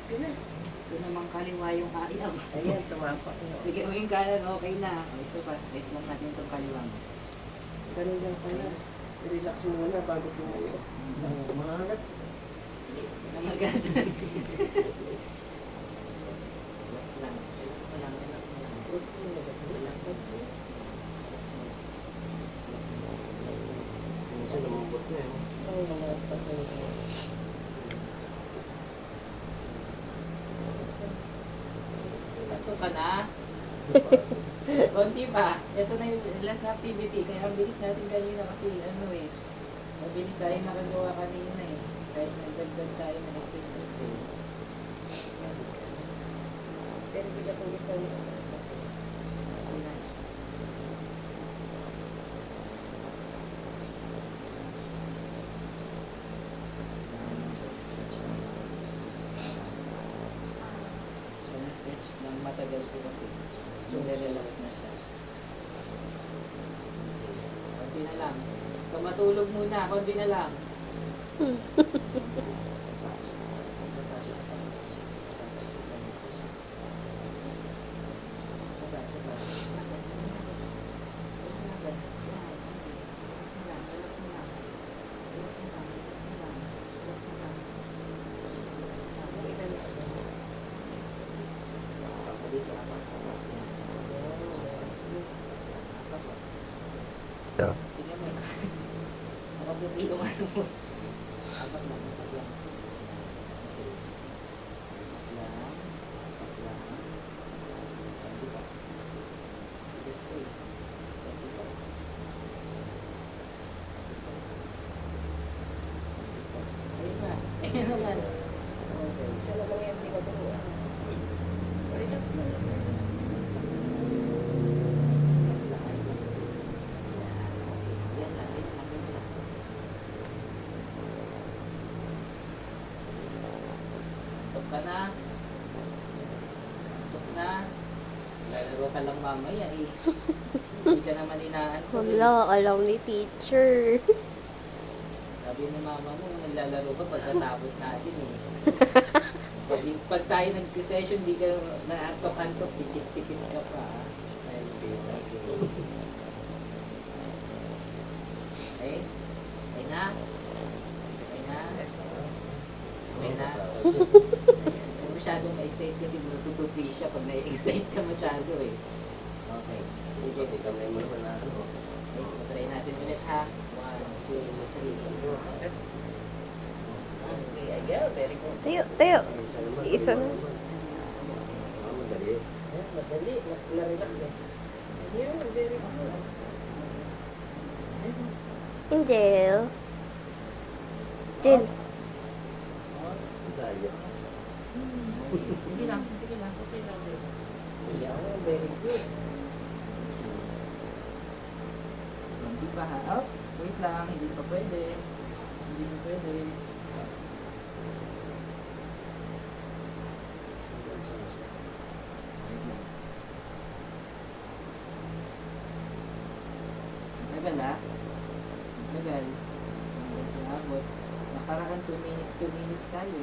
Yun na. Ito namang kaliwa yung ayaw. Ayan, tumapak na. Bigyan mo yung kanan, okay na. O, isa pa. Raise lang natin itong kaliwa mo. Ganun lang pala. Relax muna bago pumayo. Umangat. Nangagat. Relax lang. Relax mo lang. Relax mo lang. Relax mo. Minsan lumambot na eh. Ang malas pa sa iyo. Ito ka na. Konti pa. Ito na yung last na activity. Kaya ang bilis natin kanina kasi ano eh. Mabilis tayo nakagawa kanina eh. Kahit nagdagdag tayo ng exercise eh. Pero bila kong isang Okay na. Stretch ng matagal po kasi. So, relax na siya. Konti na lang. Kung matulog muna, konti na lang. Yeah. Tingnan mo. Nakabuti yung ano mo. Apat lang, apat lang. Apat lang. Apat lang. Konti pa. Just wait. Konti pa. Ayun na. Ayun naman. Okay. Siya naman yung hindi ka turuan. Relax mo. Relax. Tok ka na. Tok na. Lalaro ka lang mamaya eh. Hindi ka naman inaan ko. Wala, alam ni teacher. Sabi ni mama mo, naglalaro ka pagkatapos natin eh. Pag tayo nag-session, di ka naantok-antok, tikit-tikit ka pa. Style beta. Okay? Okay na? Okay na? Okay na? Huwag masyadong ma-excite kasi matutupi siya pag na-excite ka masyado eh. Okay. Sige. Pati kamay mo naman na ano. Okay, try natin ulit ha. 1, 2, 3. Okay, again. Very good. Tayo, tayo. Isa naman. Isa na. Madali. Ayan, madali. Na-relax eh. Ayan, very good. Angel. Jill. Daya. Sige lang, sige lang. Okay lang. Ayan, very good. Hindi pa ha. Oops, wait lang. Hindi pa pwede. Hindi pa pwede. Wait lang. Tagal ha. Tagal. Hanggang sa abot. Nakaraan 2 minutes tayo.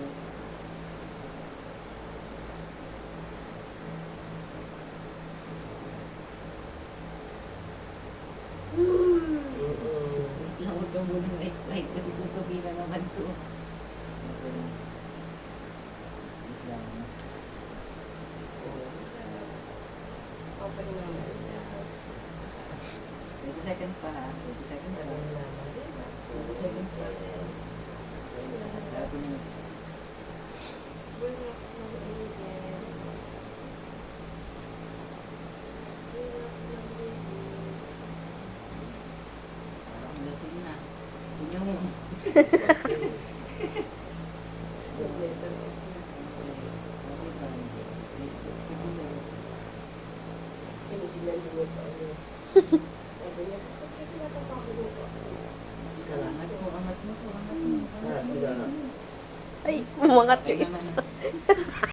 Wait lang, huwag kang muna na-excite kasi tutubi na naman to. Okay. Wait lang. Relax. Open naman. Relax. 20 seconds pa ha. 20 seconds pa lang. Relax. 20 seconds pa. Relax. 30 minutes. Relax lang, Angel. Relax lang, baby. Parang lasing na. Tingnan mo. Good letter S na. Okay pa. Pinigilan-liwag pa ano. Sabi niya, bakit pinapapakuluan ko? Angat mo, angat mo, angat mo. Ah, sige na. Ay, umangat Okay yung naman.